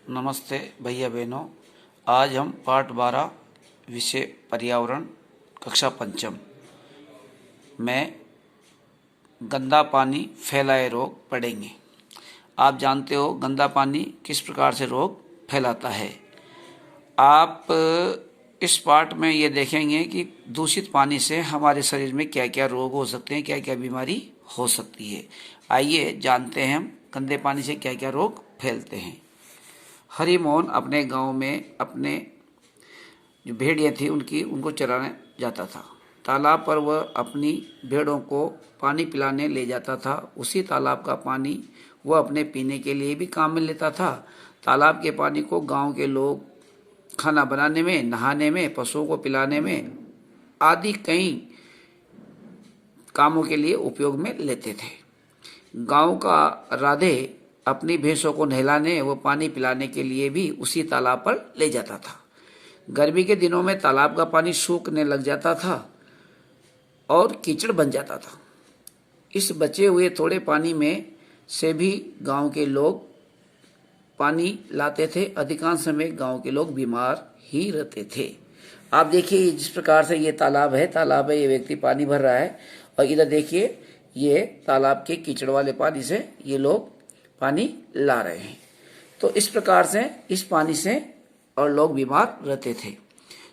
नमस्ते भैया बहनों। आज हम पाठ 12 विषय पर्यावरण कक्षा पंचम में गंदा पानी फैलाए रोग पढ़ेंगे। आप जानते हो गंदा पानी किस प्रकार से रोग फैलाता है। आप इस पाठ में ये देखेंगे कि दूषित पानी से हमारे शरीर में क्या क्या रोग हो सकते हैं, क्या क्या बीमारी हो सकती है। आइए जानते हैं हम गंदे पानी से क्या क्या रोग फैलते हैं। हरिमोहन अपने गांव में अपने जो भेड़ियाँ थी उनको चराने जाता था। तालाब पर वह अपनी भेड़ों को पानी पिलाने ले जाता था। उसी तालाब का पानी वह अपने पीने के लिए भी काम में लेता था। तालाब के पानी को गांव के लोग खाना बनाने में, नहाने में, पशुओं को पिलाने में आदि कई कामों के लिए उपयोग में लेते थे। गांव का राधे अपनी भैंसों को नहलाने व पानी पिलाने के लिए भी उसी तालाब पर ले जाता था। गर्मी के दिनों में तालाब का पानी सूखने लग जाता था और कीचड़ बन जाता था। इस बचे हुए थोड़े पानी में से भी गांव के लोग पानी लाते थे। अधिकांश समय गांव के लोग बीमार ही रहते थे। आप देखिए जिस प्रकार से ये तालाब है, ये व्यक्ति पानी भर रहा है और इधर देखिए ये तालाब के कीचड़ वाले पानी से ये लोग पानी ला रहे हैं। तो इस प्रकार से इस पानी से और लोग बीमार रहते थे।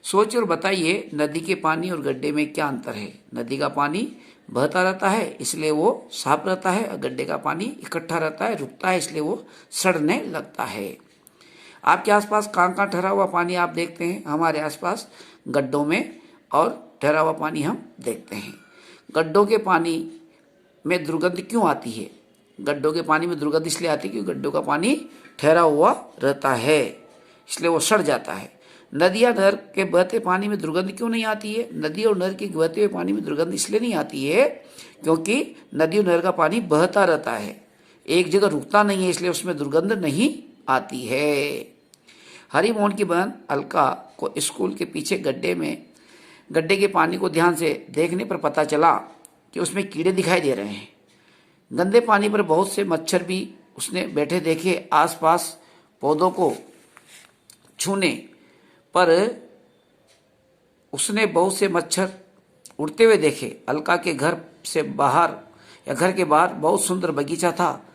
सोचिए और बताइए नदी के पानी और गड्ढे में क्या अंतर है। नदी का पानी बहता रहता है इसलिए वो साफ रहता है और गड्ढे का पानी इकट्ठा रहता है, रुकता है, इसलिए वो सड़ने लगता है। आपके आसपास कहाँ ठहरा हुआ पानी आप देखते हैं? हमारे आसपास गड्ढों में और ठहरा हुआ पानी हम देखते हैं। गड्ढों के पानी में दुर्गंध क्यों आती है? गड्ढों के पानी में दुर्गंध इसलिए आती है क्योंकि गड्ढों का पानी ठहरा हुआ रहता है, इसलिए वो सड़ जाता है। नदी या नहर के बहते पानी में दुर्गंध क्यों नहीं आती है? नदी और नहर के बहते हुए पानी में दुर्गंध इसलिए नहीं आती है क्योंकि नदी और नहर का पानी बहता रहता है, एक जगह रुकता नहीं है, इसलिए उसमें दुर्गंध नहीं आती है। हरिमोहन की बहन अलका को स्कूल के पीछे गड्ढे के पानी को ध्यान से देखने पर पता चला कि उसमें कीड़े दिखाई दे रहे हैं। गंदे पानी पर बहुत से मच्छर भी उसने बैठे देखे। आसपास पौधों को छूने पर उसने बहुत से मच्छर उड़ते हुए देखे। अलका के घर के बाहर बहुत सुंदर बगीचा था,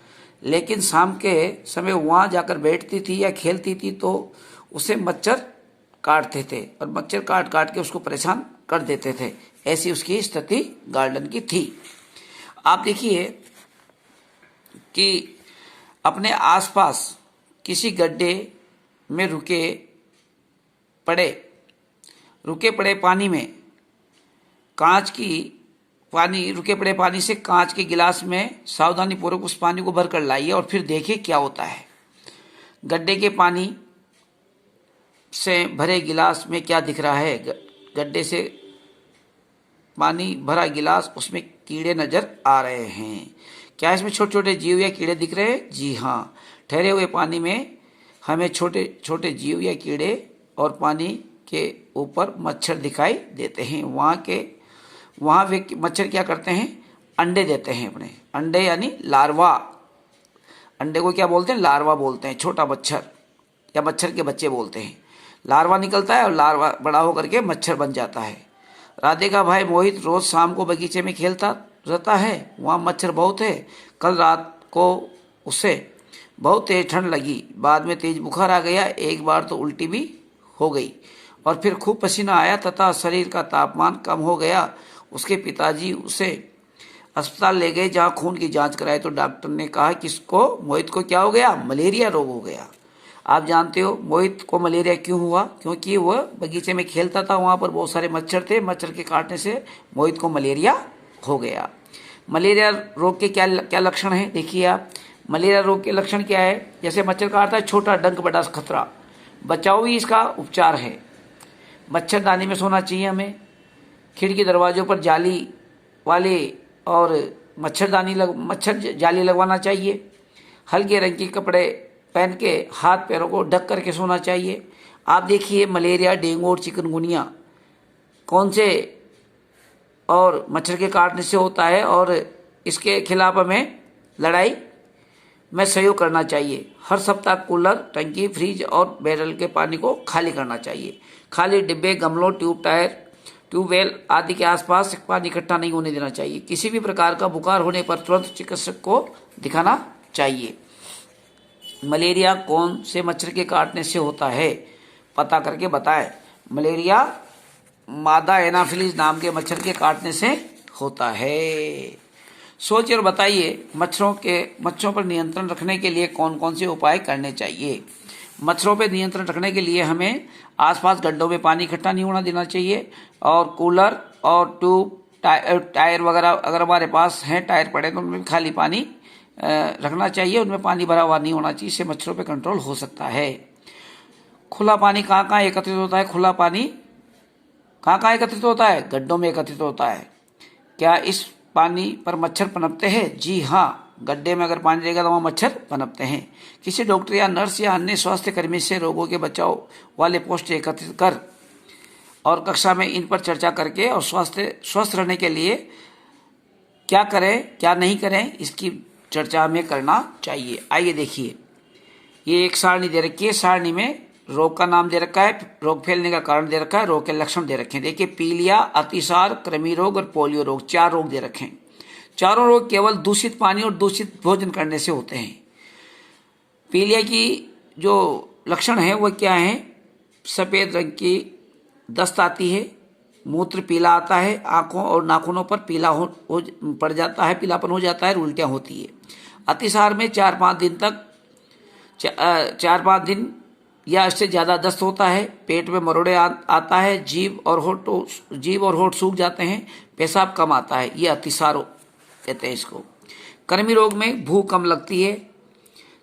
लेकिन शाम के समय वहां जाकर बैठती थी या खेलती थी तो उसे मच्छर काटते थे और मच्छर काट के उसको परेशान कर देते थे। ऐसी उसकी स्थिति गार्डन की थी। आप देखिए कि अपने आसपास किसी गड्ढे में रुके पड़े पानी में रुके पड़े पानी से कांच के गिलास में सावधानी पूर्वक उस पानी को भरकर लाइए और फिर देखिए क्या होता है। गड्ढे के पानी से भरे गिलास में क्या दिख रहा है? गड्ढे से पानी भरा गिलास, उसमें कीड़े नजर आ रहे हैं। क्या इसमें छोटे छोटे जीव या कीड़े दिख रहे हैं? जी हाँ, ठहरे हुए पानी में हमें छोटे छोटे जीव या कीड़े और पानी के ऊपर मच्छर दिखाई देते हैं। वहाँ वे मच्छर क्या करते हैं? अंडे देते हैं अपने। अंडे यानी लार्वा। अंडे को क्या बोलते हैं? लार्वा बोलते हैं। छोटा मच्छर या मच्छर के बच्चे बोलते हैं। लार्वा निकलता है और लार्वा बड़ा होकर के मच्छर बन जाता है। राधे का भाई मोहित रोज शाम को बगीचे में खेलता रहता है। वहाँ मच्छर बहुत है। कल रात को उसे बहुत तेज ठंड लगी, बाद में तेज बुखार आ गया। एक बार तो उल्टी भी हो गई और फिर खूब पसीना आया तथा शरीर का तापमान कम हो गया। उसके पिताजी उसे अस्पताल ले गए, जहाँ खून की जांच कराई तो डॉक्टर ने कहा कि मोहित को क्या हो गया? मलेरिया रोग हो गया। आप जानते हो मोहित को मलेरिया क्यों हुआ? क्योंकि वह बगीचे में खेलता था, वहाँ पर बहुत सारे मच्छर थे। मच्छर के काटने से मोहित को मलेरिया हो गया। मलेरिया रोग के क्या लक्षण हैं? देखिए आप, मलेरिया रोग के लक्षण क्या है? जैसे मच्छर काटता है, छोटा डंक बड़ा खतरा, बचाव भी इसका उपचार है। मच्छरदानी में सोना चाहिए हमें। खिड़की दरवाजों पर जाली वाले और मच्छर जाली लगवाना चाहिए। हल्के रंग के कपड़े पहन के हाथ पैरों को ढक करके सोना चाहिए। आप देखिए मलेरिया, डेंगू और चिकनगुनिया कौन से और मच्छर के काटने से होता है और इसके खिलाफ हमें लड़ाई में सहयोग करना चाहिए। हर सप्ताह कूलर, टंकी, फ्रिज और बैरल के पानी को खाली करना चाहिए। खाली डिब्बे, गमलों, ट्यूबवेल आदि के आसपास पानी इकट्ठा नहीं होने देना चाहिए। किसी भी प्रकार का बुखार होने पर तुरंत चिकित्सक को दिखाना चाहिए। मलेरिया कौन से मच्छर के काटने से होता है, पता करके बताएं। मलेरिया मादा एनाफिलीज नाम के मच्छर के काटने से होता है। सोचिए और बताइए, मच्छरों पर नियंत्रण रखने के लिए कौन कौन से उपाय करने चाहिए। मच्छरों पर नियंत्रण रखने के लिए हमें आसपास गड्ढों में पानी इकट्ठा नहीं होना देना चाहिए, और कूलर और ट्यूब, टायर वगैरह अगर हमारे पास हैं, टायर पड़े तो उनमें खाली पानी रखना चाहिए, उनमें पानी भरा हुआ नहीं होना चाहिए। इससे मच्छरों पे कंट्रोल हो सकता है। खुला पानी कहाँ कहाँ एकत्रित होता है? खुला पानी कहाँ कहाँ एकत्रित होता है? गड्ढों में एकत्रित होता है। क्या इस पानी पर मच्छर पनपते हैं? जी हाँ, गड्ढे में अगर पानी रहेगा तो वहाँ मच्छर पनपते हैं। किसी डॉक्टर या नर्स या अन्य स्वास्थ्य कर्मी से रोगों के बचाव वाले पोस्ट एकत्रित कर और कक्षा में इन पर चर्चा करके और स्वस्थ रहने के लिए क्या करें क्या नहीं करें, इसकी चर्चा हमें करना चाहिए। आइए देखिए, ये एक सारणी दे रखी है। सारणी में रोग का नाम दे रखा है, रोग फैलने का कारण दे रखा है, रोग के लक्षण दे रखे हैं। देखिए, पीलिया, अतिसार, कृमि रोग और पोलियो रोग, 4 रोग दे रखे हैं। चारों रोग केवल दूषित पानी और दूषित भोजन करने से होते हैं। पीलिया की जो लक्षण है वो क्या है? सफेद रंग की दस्त आती है, मूत्र पीला आता है, आंखों और नाखूनों पर पीला पड़ जाता है, पीलापन हो जाता है, उल्टियां होती है। अतिसार में 4-5 दिन या इससे ज्यादा दस्त होता है, पेट में मरोड़े आता है, जीभ और होठ सूख जाते हैं, पेशाब कम आता है। ये अतिसार कहते हैं इसको। कृमि रोग में भूख कम लगती है,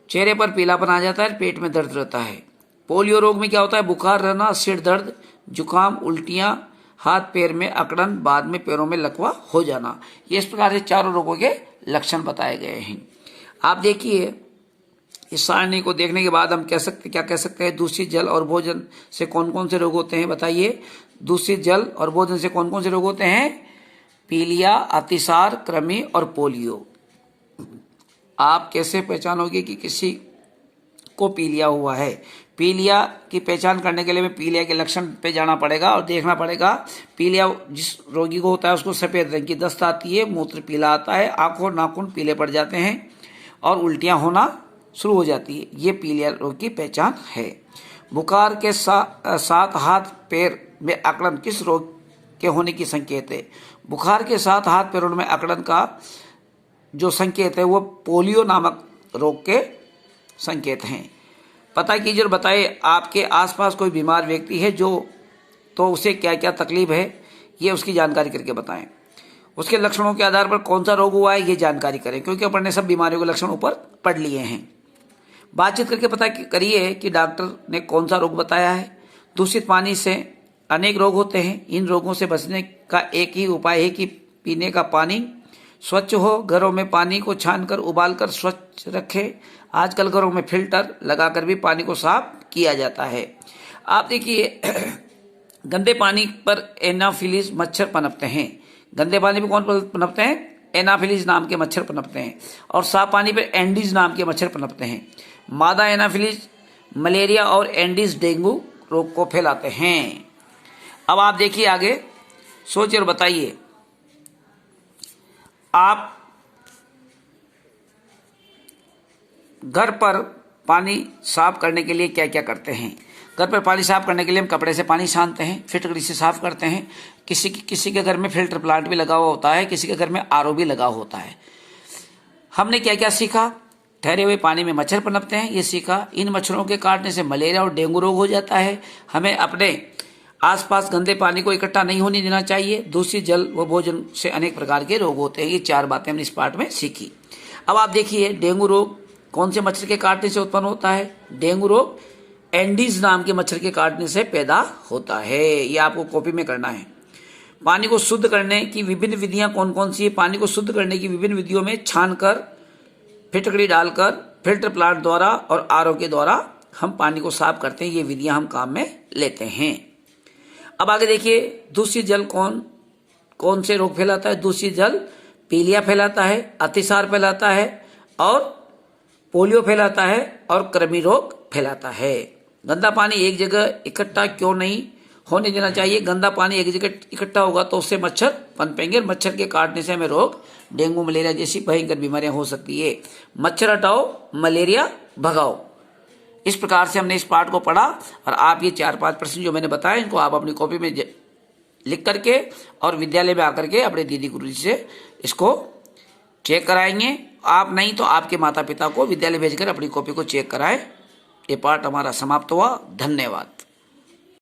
चेहरे पर पीलापन आ जाता है, पेट में दर्द रहता है। पोलियो रोग में क्या होता है? बुखार रहना, सिर दर्द, जुकाम, उल्टियां, हाथ पैर में अकड़न, बाद में पैरों में लकवा हो जाना। ये इस प्रकार से चारों रोगों के लक्षण बताए गए हैं। आप देखिए, इस सारणी को देखने के बाद हम क्या कह सकते हैं? दूषित जल और भोजन से कौन कौन से रोग होते हैं? बताइए, दूषित जल और भोजन से कौन कौन से रोग होते हैं? पीलिया, अतिसार, कृमि और पोलियो। आप कैसे पहचानोगे कि किसी को पीलिया हुआ है? पीलिया की पहचान करने के लिए हमें पीलिया के लक्षण पे जाना पड़ेगा और देखना पड़ेगा। पीलिया जिस रोगी को होता है उसको सफेद रंग की दस्त आती है, मूत्र पीला आता है, आंखों नाखून पीले पड़ जाते हैं और उल्टियां होना शुरू हो जाती है। ये पीलिया रोग की पहचान है। बुखार के साथ हाथ पैर में अकड़न किस रोग के होने की संकेत है? बुखार के साथ हाथ पैरों में अकड़न का जो संकेत है वो पोलियो नामक रोग के संकेत हैं। पता कीजिए और बताइए, आपके आसपास कोई बीमार व्यक्ति है तो उसे क्या क्या तकलीफ है, ये उसकी जानकारी करके बताएं। उसके लक्षणों के आधार पर कौन सा रोग हुआ है ये जानकारी करें, क्योंकि अपन ने सब बीमारियों के लक्षण ऊपर पढ़ लिए हैं। बातचीत करके पता करिए कि डॉक्टर ने कौन सा रोग बताया है। दूषित पानी से अनेक रोग होते हैं। इन रोगों से बचने का एक ही उपाय है कि पीने का पानी स्वच्छ हो। घरों में पानी को छानकर उबालकर स्वच्छ रखें। आजकल घरों में फिल्टर लगाकर भी पानी को साफ किया जाता है। आप देखिए, गंदे पानी पर एनाफिलीज मच्छर पनपते हैं। गंदे पानी में कौन पनपते हैं? एनाफिलीज नाम के मच्छर पनपते हैं। और साफ पानी पर एंडीज नाम के मच्छर पनपते हैं। मादा एनाफिलीज मलेरिया और एंडीज डेंगू रोग को फैलाते हैं। अब आप देखिए आगे, सोचिए और बताइए, आप घर पर पानी साफ करने के लिए क्या क्या करते हैं? घर पर पानी साफ करने के लिए हम कपड़े से पानी छानते हैं, फिटकड़ी से साफ करते हैं। किसी के घर में फिल्टर प्लांट भी लगा हुआ होता है, किसी के घर में आरओ भी लगा होता है। हमने क्या क्या सीखा? ठहरे हुए पानी में मच्छर पनपते हैं, ये सीखा। इन मच्छरों के काटने से मलेरिया और डेंगू रोग हो जाता है। हमें अपने आसपास गंदे पानी को इकट्ठा नहीं होने देना चाहिए। दूषित जल व भोजन से अनेक प्रकार के रोग होते हैं। ये 4 बातें हमने इस पार्ट में सीखी। अब आप देखिए, डेंगू रोग कौन से मच्छर के काटने से उत्पन्न होता है? डेंगू रोग एंडीज नाम के मच्छर के काटने से पैदा होता है। ये आपको कॉपी में करना है। पानी को शुद्ध करने की विभिन्न विधियां कौन कौन सी है? पानी को शुद्ध करने की विभिन्न विधियों में छानकर, फिटकड़ी डालकर, फिल्टर प्लांट द्वारा और आरओ के द्वारा हम पानी को साफ करते हैं। ये विधियां हम काम में लेते हैं। अब आगे देखिए, दूषित जल कौन से रोग फैलाता है? दूषित जल पीलिया फैलाता है, अतिसार फैलाता है और पोलियो फैलाता है और कृमि रोग फैलाता है। गंदा पानी एक जगह इकट्ठा क्यों नहीं होने देना चाहिए? गंदा पानी एक जगह इकट्ठा होगा तो उससे मच्छर पनपेंगे, मच्छर के काटने से हमें रोग, डेंगू मलेरिया जैसी भयंकर बीमारियां हो सकती है। मच्छर हटाओ, मलेरिया भगाओ। इस प्रकार से हमने इस पाठ को पढ़ा और आप ये 4-5 प्रश्न जो मैंने बताया इनको आप अपनी कॉपी में लिख करके और विद्यालय में आकर के अपने दीदी गुरु जी से इसको चेक कराएंगे। आप नहीं तो आपके माता पिता को विद्यालय भेजकर अपनी कॉपी को चेक कराएं। ये पाठ हमारा समाप्त हुआ। धन्यवाद।